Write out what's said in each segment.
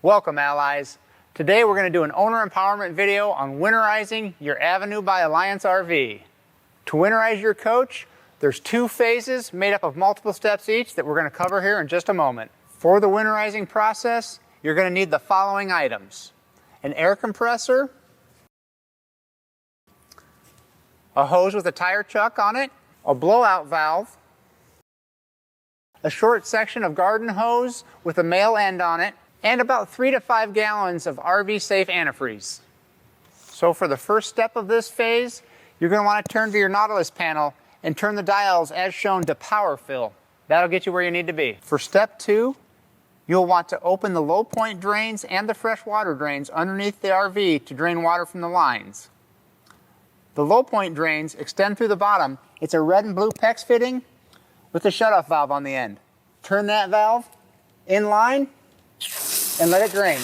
Welcome, allies. Today we're going to do an owner empowerment video on winterizing your Avenue by Alliance RV. To winterize your coach, there's two phases made up of multiple steps each that we're going to cover here in just a moment. For the winterizing process, you're going to need the following items: an air compressor, a hose with a tire chuck on it, a blowout valve, a short section of garden hose with a male end on it, and about 3 to 5 gallons of RV-safe antifreeze. So for the first step of this phase, you're going to want to turn to your Nautilus panel and turn the dials as shown to POWERFILL. That'll get you where you need to be. For step 2, you'll want to open the low point drains and the fresh water drains underneath the RV to drain water from the lines. The low point drains extend through the bottom. It's a red and blue PEX fitting with a shutoff valve on the end. Turn that valve in line and let it drain.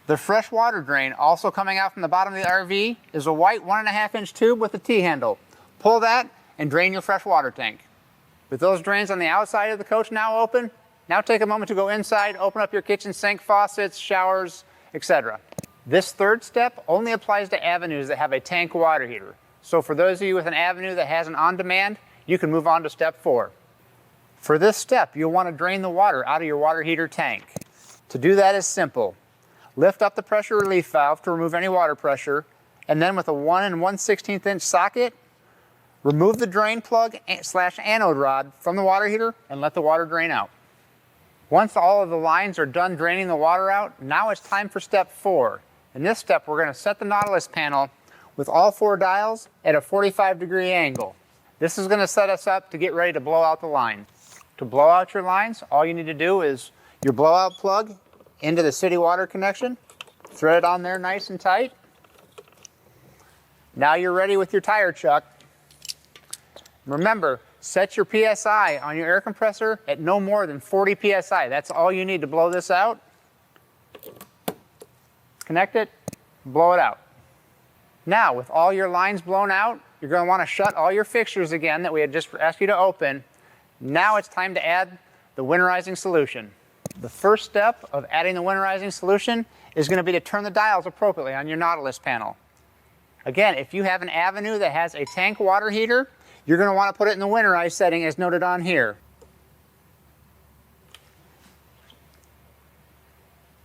The fresh water drain, also coming out from the bottom of the RV, is a white 1.5-inch tube with a T-handle. Pull that and drain your fresh water tank. With those drains on the outside of the coach now open, now take a moment to go inside, open up your kitchen sink, faucets, showers, etc. This third step only applies to avenues that have a tank water heater. So for those of you with an avenue that has an on-demand, you can move on to step 4. For this step, you'll want to drain the water out of your water heater tank. To do that is simple. Lift up the pressure relief valve to remove any water pressure, and then with a 1 1/16" socket, remove the drain plug / anode rod from the water heater and let the water drain out. Once all of the lines are done draining the water out, now it's time for step 4. In this step, we're going to set the Nautilus panel with all 4 dials at a 45-degree angle. This is going to set us up to get ready to blow out the line. To blow out your lines, all you need to do is your blowout plug into the city water connection, thread it on there nice and tight. Now you're ready with your tire chuck. Remember, set your PSI on your air compressor at no more than 40 PSI. That's all you need to blow this out. Connect it, blow it out. Now, with all your lines blown out, you're going to want to shut all your fixtures again that we had just asked you to open. Now it's time to add the winterizing solution. The first step of adding the winterizing solution is going to be to turn the dials appropriately on your Nautilus panel. Again, if you have an avenue that has a tank water heater, you're going to want to put it in the winterized setting as noted on here.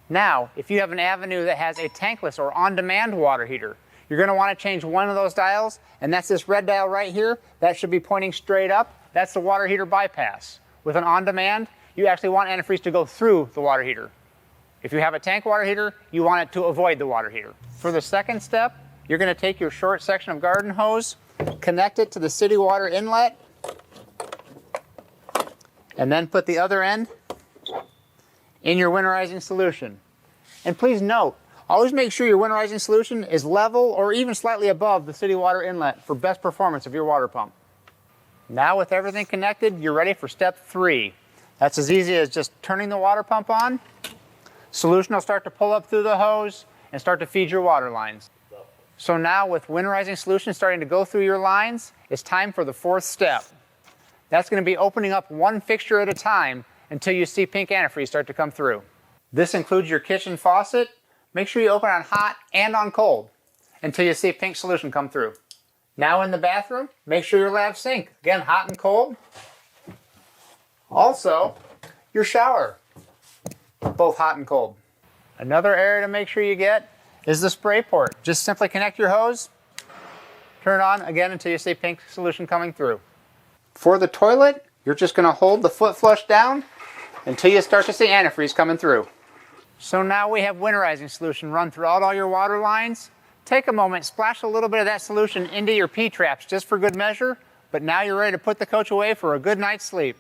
Now, if you have an avenue that has a tankless or on-demand water heater, you're going to want to change one of those dials, and that's this red dial right here. That should be pointing straight up. That's the water heater bypass. With an on-demand, you actually want antifreeze to go through the water heater. If you have a tank water heater, you want it to avoid the water heater. For the second step, you're going to take your short section of garden hose, connect it to the city water inlet, and then put the other end in your winterizing solution. And please note, always make sure your winterizing solution is level or even slightly above the city water inlet for best performance of your water pump. Now with everything connected, you're ready for step 3. That's as easy as just turning the water pump on. Solution will start to pull up through the hose and start to feed your water lines. So now with winterizing solution starting to go through your lines, it's time for the 4th step. That's going to be opening up one fixture at a time until you see pink antifreeze start to come through. This includes your kitchen faucet. Make sure you open on hot and on cold until you see pink solution come through. Now in the bathroom, make sure your lav sink, again, hot and cold. Also, your shower, both hot and cold. Another area to make sure you get is the spray port. Just simply connect your hose, turn it on again until you see pink solution coming through. For the toilet, you're just going to hold the foot flush down until you start to see antifreeze coming through. So now we have winterizing solution run throughout all your water lines. Take a moment, splash a little bit of that solution into your P-traps just for good measure, but now you're ready to put the coach away for a good night's sleep.